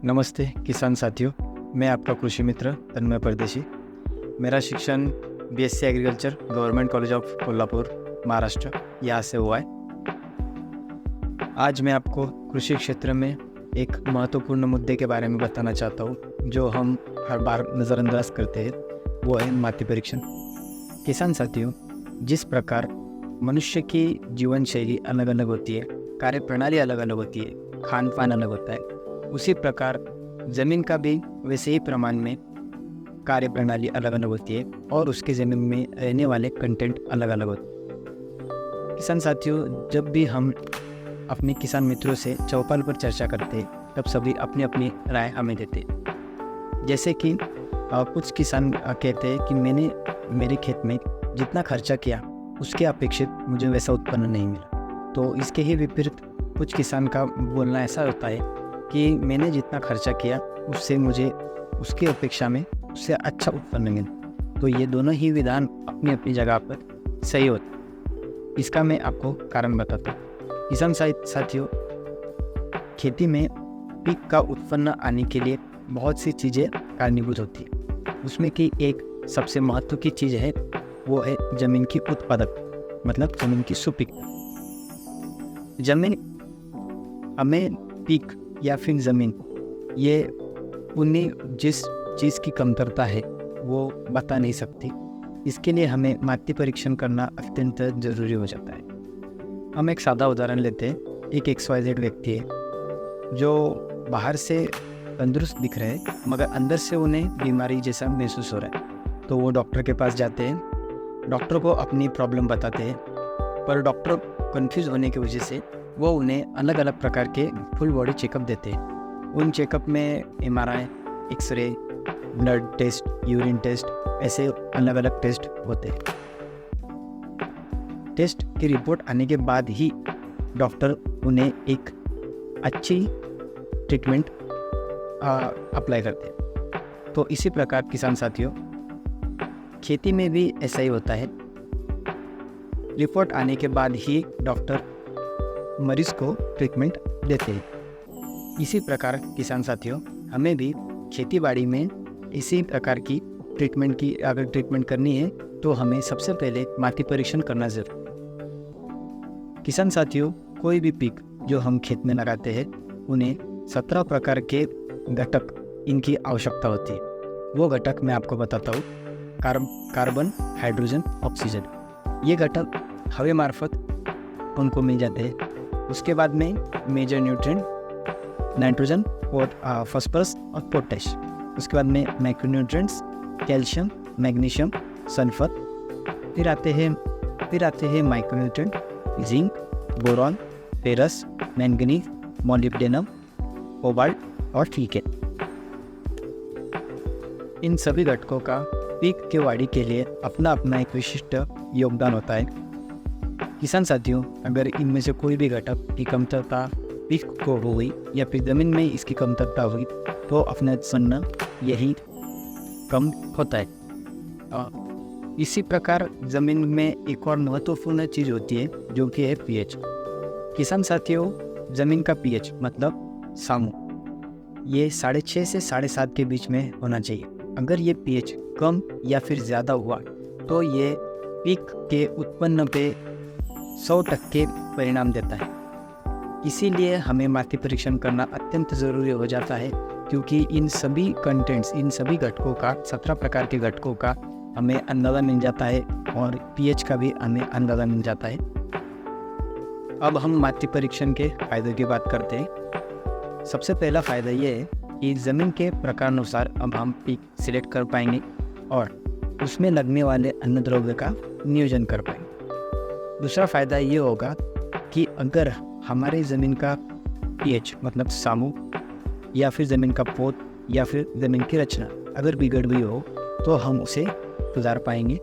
नमस्ते किसान साथियों, मैं आपका कृषि मित्र तन्मय परदेशी। मेरा शिक्षण BSc agriculture government college of Kolhapur Maharashtra यहाँ से हुआ है। आज मैं आपको कृषि क्षेत्र में एक महत्वपूर्ण मुद्दे के बारे में बताना चाहता हूँ, जो हम हर बार नज़रअंदाज करते हैं। वो है माटी परीक्षण। किसान साथियों, जिस प्रकार मनुष्य की जीवन शैली अलग अलग होती है, कार्य प्रणाली अलग अलग होती है, खान पान अलग होता है, उसी प्रकार ज़मीन का भी वैसे ही प्रमाण में कार्य प्रणाली अलग अलग होती है और उसके ज़मीन में रहने वाले कंटेंट अलग अलग होते हैं। किसान साथियों, जब भी हम अपने किसान मित्रों से चौपाल पर चर्चा करते हैं, तब सभी अपनी अपनी राय हमें देते हैं। जैसे कि कुछ किसान कहते हैं कि मैंने मेरे खेत में जितना खर्चा किया उसके अपेक्षित मुझे वैसा उत्पन्न नहीं मिला। तो इसके ही विपरीत कुछ किसान का बोलना ऐसा होता है कि मैंने जितना खर्चा किया उससे मुझे उसकी अपेक्षा में उससे अच्छा उत्पन्न मिला। तो ये दोनों ही विधान अपनी अपनी जगह पर सही होते हैं। इसका मैं आपको कारण बताता हूँ। किसान साथियों, खेती में पीक का उत्पन्न आने के लिए बहुत सी चीज़ें कारणीभूत होती है। उसमें की एक सबसे महत्व की चीज़ है, वो है ज़मीन की उत्पादक, मतलब ज़मीन की सुपीकता। ज़मीन हमें पीक या फिर ज़मीन, ये उन्हें जिस चीज़ की कमतरता है वो बता नहीं सकती। इसके लिए हमें माटी परीक्षण करना अत्यंत ज़रूरी हो जाता है। हम एक सादा उदाहरण लेते हैं। एक XYZ व्यक्ति है जो बाहर से तंदुरुस्त दिख रहे हैं, मगर अंदर से उन्हें बीमारी जैसा महसूस हो रहा है। तो वो डॉक्टर के पास जाते हैं, डॉक्टर को अपनी प्रॉब्लम बताते हैं, पर डॉक्टर कंफ्यूज होने की वजह से वो उन्हें अलग अलग प्रकार के फुल बॉडी चेकअप देते हैं। उन चेकअप में MRI, X-ray, blood test, urine test, ऐसे अलग अलग टेस्ट होते हैं। टेस्ट की रिपोर्ट आने के बाद ही डॉक्टर उन्हें एक अच्छी ट्रीटमेंट अप्लाई करते हैं। तो इसी प्रकार किसान साथियों, खेती में भी ऐसा ही होता है। रिपोर्ट आने के बाद ही डॉक्टर मरीज को ट्रीटमेंट देते हैं। इसी प्रकार किसान साथियों, हमें भी खेतीबाड़ी में इसी प्रकार की अगर ट्रीटमेंट करनी है तो हमें सबसे पहले माटी परीक्षण करना जरूरी है। किसान साथियों, कोई भी पीक जो हम खेत में लगाते हैं, उन्हें 17 प्रकार के घटक इनकी आवश्यकता होती है। वो घटक मैं आपको बताता हूँ। कार्बन, हाइड्रोजन, ऑक्सीजन, ये घटक हवा मार्फत उनको मिल जाते हैं। उसके बाद में मेजर न्यूट्रिएंट नाइट्रोजन और फास्फोरस और पोटैश। उसके बाद में माइक्रोन्यूट्रिएंट्स कैल्शियम, मैग्नीशियम, सल्फर। फिर आते हैं micronutrient zinc, boron, ferrous, manganese, molybdenum, cobalt और ठीक। इन सभी घटकों का पीक के वाड़ी के लिए अपना अपना एक विशिष्ट योगदान होता है। किसान साथियों, अगर इनमें से कोई भी घटक की कमतरता पीक को हो गई या फिर ज़मीन में इसकी कमतरता हुई तो अपना उत्पन्न यही कम होता है। इसी प्रकार ज़मीन में एक और महत्वपूर्ण चीज़ होती है, जो कि है pH। किसान साथियों, ज़मीन का pH मतलब सामू, ये 6.5 से 7.5 के बीच में होना चाहिए। अगर ये pH कम या फिर ज़्यादा हुआ तो ये पीक के उत्पन्न पे 100% परिणाम देता है। इसीलिए हमें माटी परीक्षण करना अत्यंत ज़रूरी हो जाता है, क्योंकि इन सभी कंटेंट्स, इन सभी घटकों का, 17 प्रकार के घटकों का हमें अंदाज़ा मिल जाता है और pH का भी हमें अंदाज़ा मिल जाता है। अब हम माटी परीक्षण के फ़ायदों की बात करते हैं। सबसे पहला फ़ायदा ये है कि ज़मीन के प्रकार अनुसार अब हम पीक सिलेक्ट कर पाएंगे और उसमें लगने वाले अन्न द्रव्य का नियोजन कर पाएंगे। दूसरा फ़ायदा ये होगा कि अगर हमारे ज़मीन का pH मतलब सामू या फिर ज़मीन का पोत या फिर ज़मीन की रचना अगर बिगड़ गई हो तो हम उसे सुधार पाएंगे।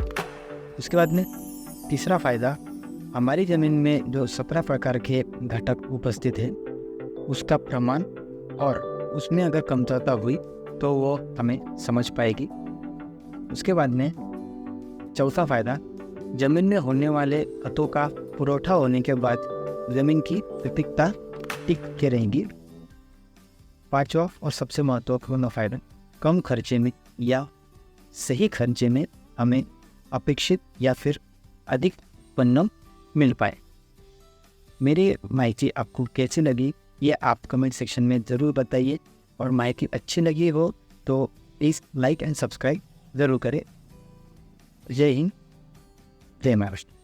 उसके बाद में तीसरा फ़ायदा, हमारी ज़मीन में जो 17 प्रकार के घटक उपस्थित हैं उसका प्रमाण और उसमें अगर कमतरता हुई तो वो हमें समझ पाएगी। उसके बाद में चौथा फ़ायदा, ज़मीन में होने वाले तत्वों का पुरोठा होने के बाद ज़मीन की सुपीकता टिक के रहेगी। पांचवा और सबसे महत्वपूर्ण फ़ायदा, कम खर्चे में या सही खर्चे में हमें अपेक्षित या फिर अधिक उत्पन्न मिल पाए। मेरी माहिती आपको कैसी लगी ये आप कमेंट सेक्शन में ज़रूर बताइए, और माहिती अच्छी लगी हो तो प्लीज़ लाइक एंड सब्सक्राइब ज़रूर करें। जय हिंद, जय महाराष्ट्र।